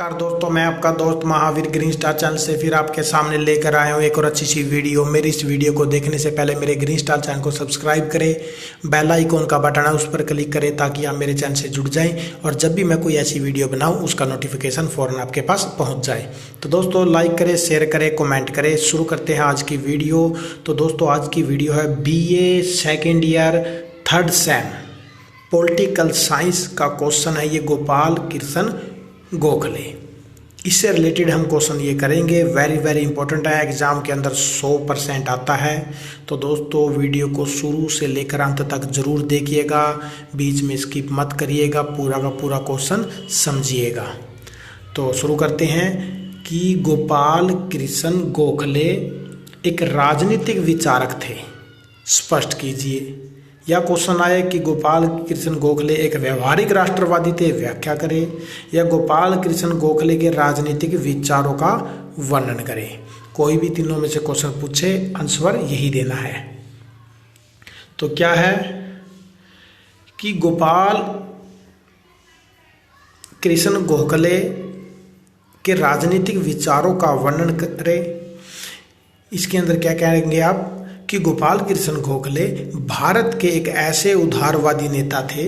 नमस्कार दोस्तों, मैं आपका दोस्त महावीर ग्रीन स्टार चैनल से फिर आपके सामने लेकर आया हूँ एक और अच्छी सी वीडियो। मेरी इस वीडियो को देखने से पहले मेरे ग्रीन स्टार चैनल को सब्सक्राइब करें, बेल आइकॉन का बटन है उस पर क्लिक करें ताकि आप मेरे चैनल से जुड़ जाएं और जब भी मैं कोई ऐसी वीडियो बनाऊँ उसका नोटिफिकेशन फ़ौरन आपके पास पहुँच जाए। तो दोस्तों लाइक करें, शेयर करें, कॉमेंट करें। शुरू करते हैं आज की वीडियो। तो दोस्तों आज की वीडियो है BA second year third same political science का क्वेश्चन है। ये गोपाल कृष्ण गोखले, इससे रिलेटेड हम क्वेश्चन ये करेंगे। वेरी इंपॉर्टेंट है, एग्जाम के अंदर 100% आता है। तो दोस्तों वीडियो को शुरू से लेकर अंत तक जरूर देखिएगा, बीच में स्किप मत करिएगा, पूरा का पूरा क्वेश्चन समझिएगा। तो शुरू करते हैं कि गोपाल कृष्ण गोखले एक राजनीतिक विचारक थे, स्पष्ट कीजिए। या क्वेश्चन आए कि गोपाल कृष्ण गोखले एक व्यवहारिक राष्ट्रवादी थे, व्याख्या करें। या गोपाल कृष्ण गोखले के राजनीतिक विचारों का वर्णन करें। कोई भी तीनों में से क्वेश्चन पूछे, आंसर यही देना है। तो क्या है कि गोपाल कृष्ण गोखले के राजनीतिक विचारों का वर्णन करें। इसके अंदर क्या कहेंगे आप कि गोपाल कृष्ण गोखले भारत के एक ऐसे उदारवादी नेता थे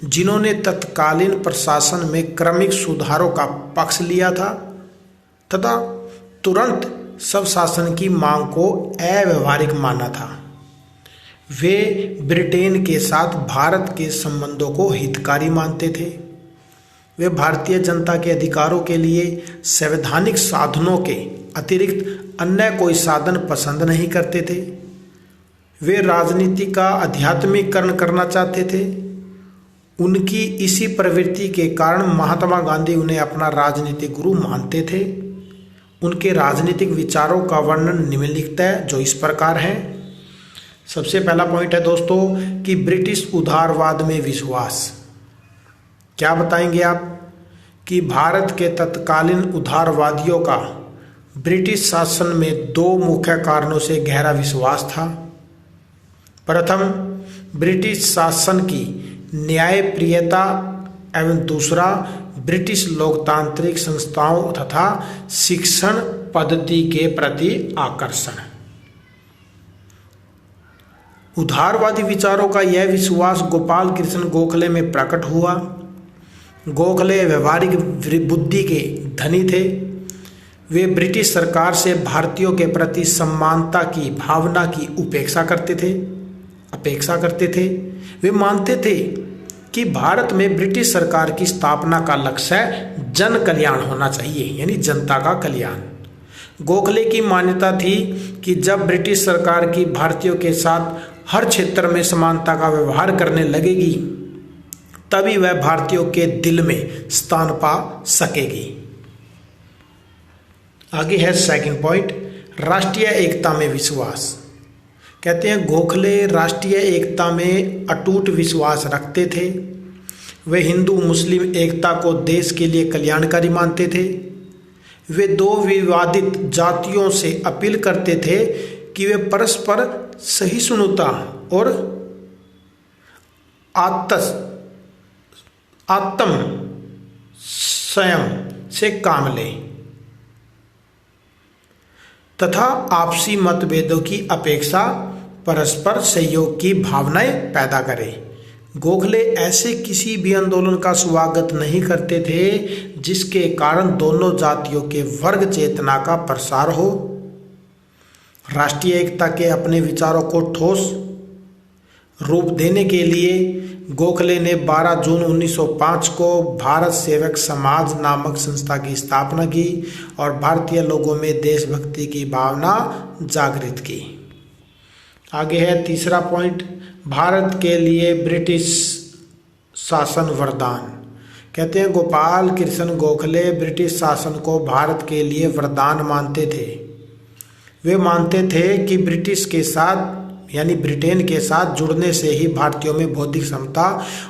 जिन्होंने तत्कालीन प्रशासन में क्रमिक सुधारों का पक्ष लिया था तथा तुरंत सब शासन की मांग को अव्यावहारिक माना था। वे ब्रिटेन के साथ भारत के संबंधों को हितकारी मानते थे। वे भारतीय जनता के अधिकारों के लिए संवैधानिक साधनों के अतिरिक्त अन्य कोई साधन पसंद नहीं करते थे। वे राजनीति का आध्यात्मिकरण करना चाहते थे। उनकी इसी प्रवृत्ति के कारण महात्मा गांधी उन्हें अपना राजनीतिक गुरु मानते थे। उनके राजनीतिक विचारों का वर्णन निम्नलिखित है, जो इस प्रकार है। सबसे पहला पॉइंट है दोस्तों कि ब्रिटिश उदारवाद में विश्वास। क्या बताएंगे आप कि भारत के तत्कालीन उदारवादियों का ब्रिटिश शासन में दो मुख्य कारणों से गहरा विश्वास था। प्रथम, ब्रिटिश शासन की न्यायप्रियता एवं दूसरा, ब्रिटिश लोकतांत्रिक संस्थाओं तथा शिक्षण पद्धति के प्रति आकर्षण। उदारवादी विचारों का यह विश्वास गोपाल कृष्ण गोखले में प्रकट हुआ। गोखले व्यवहारिक बुद्धि के धनी थे। वे ब्रिटिश सरकार से भारतीयों के प्रति समानता की भावना की अपेक्षा करते थे। वे मानते थे कि भारत में ब्रिटिश सरकार की स्थापना का लक्ष्य जन कल्याण होना चाहिए, यानी जनता का कल्याण। गोखले की मान्यता थी कि जब ब्रिटिश सरकार की भारतीयों के साथ हर क्षेत्र में समानता का व्यवहार करने लगेगी तभी वह भारतीयों के दिल में स्थान पा सकेगी। आगे है सेकंड पॉइंट, राष्ट्रीय एकता में विश्वास। कहते हैं गोखले राष्ट्रीय एकता में अटूट विश्वास रखते थे। वे हिंदू मुस्लिम एकता को देश के लिए कल्याणकारी मानते थे। वे दो विवादित जातियों से अपील करते थे कि वे परस्पर सहिष्णुता और आत्म संयम से काम लें तथा आपसी मतभेदों की अपेक्षा परस्पर सहयोग की भावनाएं पैदा करें। गोखले ऐसे किसी भी आंदोलन का स्वागत नहीं करते थे जिसके कारण दोनों जातियों के वर्ग चेतना का प्रसार हो। राष्ट्रीय एकता के अपने विचारों को ठोस रूप देने के लिए गोखले ने 12 जून 1905 को भारत सेवक समाज नामक संस्था की स्थापना की और भारतीय लोगों में देशभक्ति की भावना जागृत की। आगे है तीसरा पॉइंट, भारत के लिए ब्रिटिश शासन वरदान। कहते हैं गोपाल कृष्ण गोखले ब्रिटिश शासन को भारत के लिए वरदान मानते थे। वे मानते थे कि ब्रिटिश के साथ यानी ब्रिटेन के साथ जुड़ने से ही भारतीयों में बौद्धिक क्षमता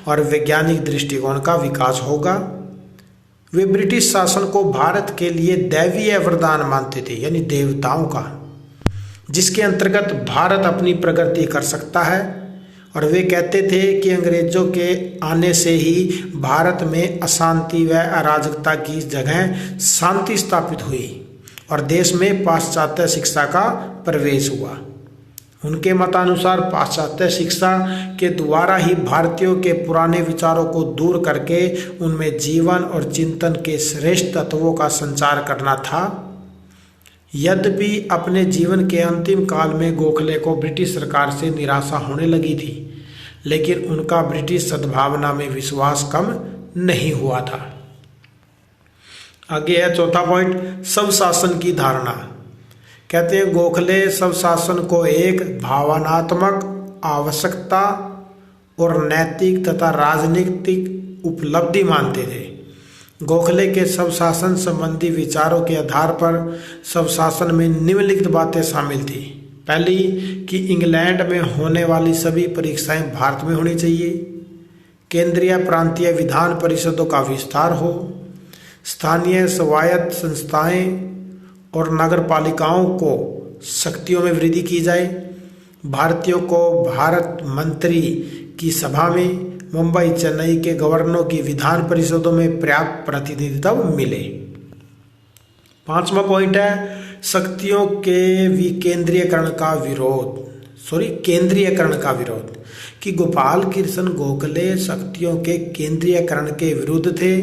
और वैज्ञानिक दृष्टिकोण का विकास होगा। वे ब्रिटिश शासन को भारत के लिए दैवीय वरदान मानते थे, यानी देवताओं का, जिसके अंतर्गत भारत अपनी प्रगति कर सकता है और वे कहते थे कि अंग्रेजों के आने से ही भारत में अशांति व अराजकता की जगह शांति स्थापित हुई और देश में पाश्चात्य शिक्षा का प्रवेश हुआ। उनके मतानुसार पाश्चात्य शिक्षा के द्वारा ही भारतीयों के पुराने विचारों को दूर करके उनमें जीवन और चिंतन के श्रेष्ठ तत्वों का संचार करना था। यद्यपि अपने जीवन के अंतिम काल में गोखले को ब्रिटिश सरकार से निराशा होने लगी थी, लेकिन उनका ब्रिटिश सद्भावना में विश्वास कम नहीं हुआ था। आगे है चौथा पॉइंट, स्वशासन की धारणा। कहते हैं गोखले स्वशासन को एक भावनात्मक आवश्यकता और नैतिक तथा राजनीतिक उपलब्धि मानते थे। गोखले के स्वशासन संबंधी विचारों के आधार पर स्वशासन में निम्नलिखित बातें शामिल थी। पहली कि इंग्लैंड में होने वाली सभी परीक्षाएं भारत में होनी चाहिए, केंद्रीय प्रांतीय विधान परिषदों का विस्तार हो, स्थानीय स्वायत्त संस्थाएं और नगर पालिकाओं को शक्तियों में वृद्धि की जाए, भारतीयों को भारत मंत्री की सभा में, मुंबई चेन्नई के गवर्नरों की विधान परिषदों में पर्याप्त प्रतिनिधित्व मिले। पांचवा पॉइंट है शक्तियों के विकेंद्रीयकरण का विरोध, केंद्रीयकरण का विरोध, कि गोपाल कृष्ण गोखले शक्तियों के केंद्रीयकरण के विरुद्ध थे।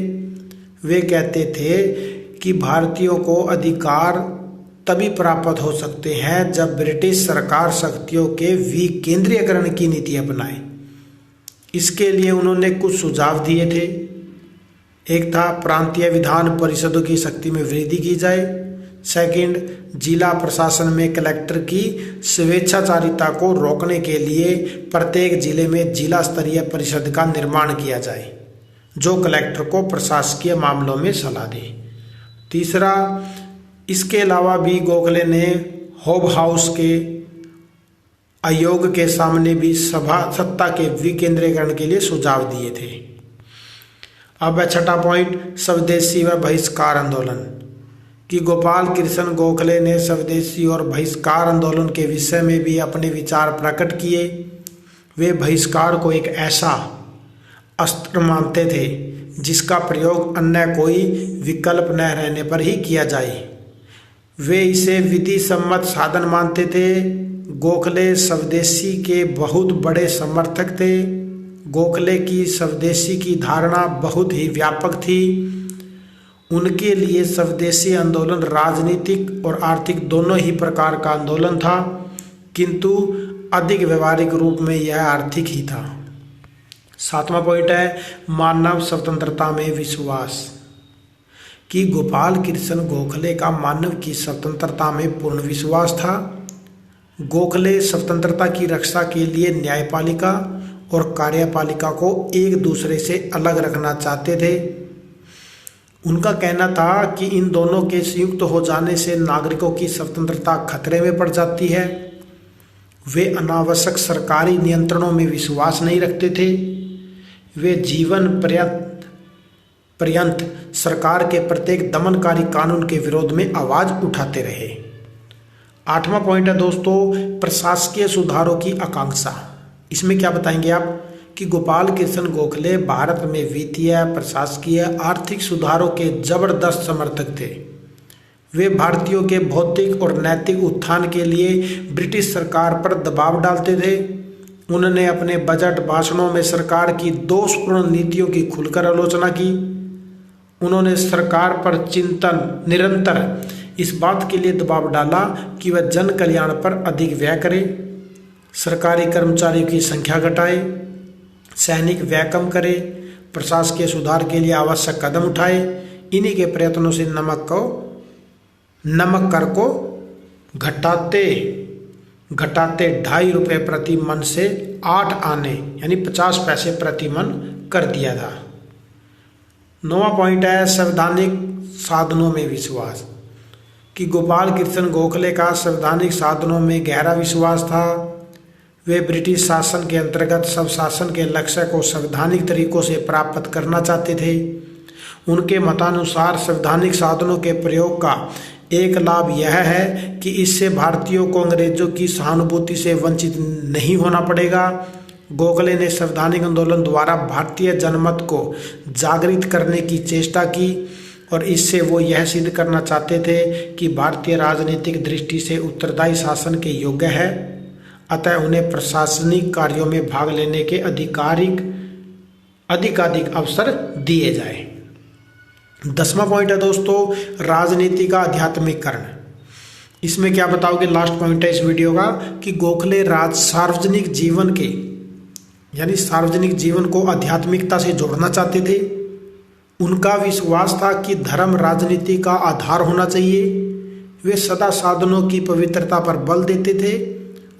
वे कहते थे कि भारतीयों को अधिकार तभी प्राप्त हो सकते हैं जब ब्रिटिश सरकार शक्तियों के विकेंद्रीयकरण की नीति अपनाए। इसके लिए उन्होंने कुछ सुझाव दिए थे। एक था प्रांतीय विधान परिषदों की शक्ति में वृद्धि की जाए। सेकंड, जिला प्रशासन में कलेक्टर की स्वेच्छाचारिता को रोकने के लिए प्रत्येक जिले में जिला स्तरीय परिषद का निर्माण किया जाए जो कलेक्टर को प्रशासकीय मामलों में सलाह दे। तीसरा, इसके अलावा भी गोखले ने होब हाउस के आयोग के सामने भी सत्ता के विकेंद्रीकरण के लिए सुझाव दिए थे। अब छठा पॉइंट, स्वदेशी व बहिष्कार आंदोलन, कि गोपाल कृष्ण गोखले ने स्वदेशी और बहिष्कार आंदोलन के विषय में भी अपने विचार प्रकट किए। वे बहिष्कार को एक ऐसा अस्त्र मानते थे जिसका प्रयोग अन्य कोई विकल्प न रहने पर ही किया जाए। वे इसे विधि सम्मत साधन मानते थे। गोखले स्वदेशी के बहुत बड़े समर्थक थे। गोखले की स्वदेशी की धारणा बहुत ही व्यापक थी। उनके लिए स्वदेशी आंदोलन राजनीतिक और आर्थिक दोनों ही प्रकार का आंदोलन था, किंतु अधिक व्यवहारिक रूप में यह आर्थिक ही था। सातवां पॉइंट है मानव स्वतंत्रता में विश्वास, कि गोपाल कृष्ण गोखले का मानव की स्वतंत्रता में पूर्ण विश्वास था। गोखले स्वतंत्रता की रक्षा के लिए न्यायपालिका और कार्यपालिका को एक दूसरे से अलग रखना चाहते थे। उनका कहना था कि इन दोनों के संयुक्त हो जाने से नागरिकों की स्वतंत्रता खतरे में पड़ जाती है। वे अनावश्यक सरकारी नियंत्रणों में विश्वास नहीं रखते थे। वे जीवन पर्यंत सरकार के प्रत्येक दमनकारी कानून के विरोध में आवाज उठाते रहे। आठवां पॉइंट है दोस्तों, प्रशासकीय सुधारों की आकांक्षा। इसमें क्या बताएंगे आप कि गोपाल कृष्ण गोखले भारत में वित्तीय, प्रशासकीय, आर्थिक सुधारों के जबरदस्त समर्थक थे। वे भारतीयों के भौतिक और नैतिक उत्थान के लिए ब्रिटिश सरकार पर दबाव डालते थे। उन्होंने अपने बजट भाषणों में सरकार की दोषपूर्ण नीतियों की खुलकर आलोचना की। उन्होंने सरकार पर निरंतर इस बात के लिए दबाव डाला कि वह जन कल्याण पर अधिक व्यय करे, सरकारी कर्मचारियों की संख्या घटाए, सैनिक व्यय कम करे, प्रशासकीय सुधार के लिए आवश्यक कदम उठाए। इन्हीं के प्रयत्नों से नमक कर को घटाते ₹2.5 प्रति मन से 8 आने यानी 50 पैसे प्रति मन कर दिया था। 9वां पॉइंट है संवैधानिक साधनों में विश्वास, कि गोपाल कृष्ण गोखले का संवैधानिक साधनों में गहरा विश्वास था। वे ब्रिटिश शासन के अंतर्गत स्वशासन के लक्ष्य को संवैधानिक तरीकों से प्राप्त करना चाहते थे। उनके मतानुसार संवैधानिक साधनों के प्रयोग का एक लाभ यह है कि इससे भारतीयों को अंग्रेजों की सहानुभूति से वंचित नहीं होना पड़ेगा। गोखले ने संवैधानिक आंदोलन द्वारा भारतीय जनमत को जागृत करने की चेष्टा की और इससे वो यह सिद्ध करना चाहते थे कि भारतीय राजनीतिक दृष्टि से उत्तरदायी शासन के योग्य है, अतः उन्हें प्रशासनिक कार्यों में भाग लेने के अधिकाधिक अवसर दिए जाए। 10वां पॉइंट है दोस्तों, राजनीति का आध्यात्मिकरण। इसमें क्या बताओगे, लास्ट पॉइंट है इस वीडियो का, कि गोखले सार्वजनिक जीवन को आध्यात्मिकता से जोड़ना चाहते थे। उनका विश्वास था कि धर्म राजनीति का आधार होना चाहिए। वे सदा साधनों की पवित्रता पर बल देते थे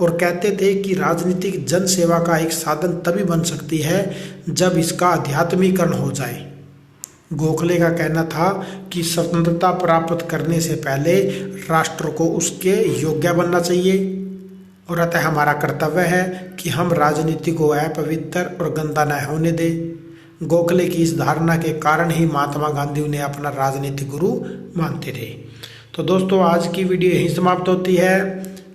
और कहते थे कि राजनीतिक जन सेवा का एक साधन तभी बन सकती है जब इसका आध्यात्मिकरण हो जाए। गोखले का कहना था कि स्वतंत्रता प्राप्त करने से पहले राष्ट्र को उसके योग्य बनना चाहिए और अतः हमारा कर्तव्य है कि हम राजनीति को अपवित्र और गंदा न होने दें। गोखले की इस धारणा के कारण ही महात्मा गांधी उन्हें अपना राजनीतिक गुरु मानते थे। तो दोस्तों, आज की वीडियो यहीं समाप्त होती है।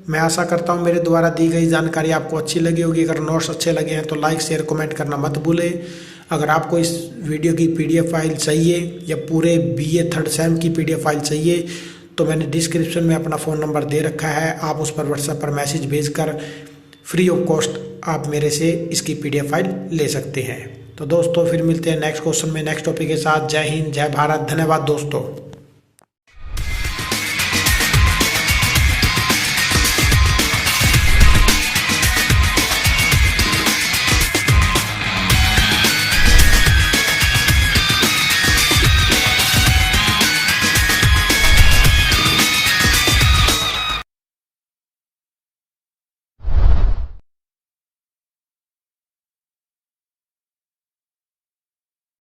मैं आशा करता हूँ मेरे द्वारा दी गई जानकारी आपको अच्छी लगी होगी। अगर नोट्स अच्छे लगे हैं तो लाइक शेयर कमेंट करना मत भूलें। अगर आपको इस वीडियो की PDF फाइल चाहिए या पूरे BA 3rd सेम की PDF फाइल चाहिए तो मैंने डिस्क्रिप्शन में अपना फ़ोन नंबर दे रखा है। आप उस पर व्हाट्सएप पर मैसेज भेजकर फ्री ऑफ कॉस्ट आप मेरे से इसकी PDF फाइल ले सकते हैं। तो दोस्तों, फिर मिलते हैं नेक्स्ट क्वेश्चन में नेक्स्ट टॉपिक के साथ। जय हिंद, जय भारत, धन्यवाद दोस्तों।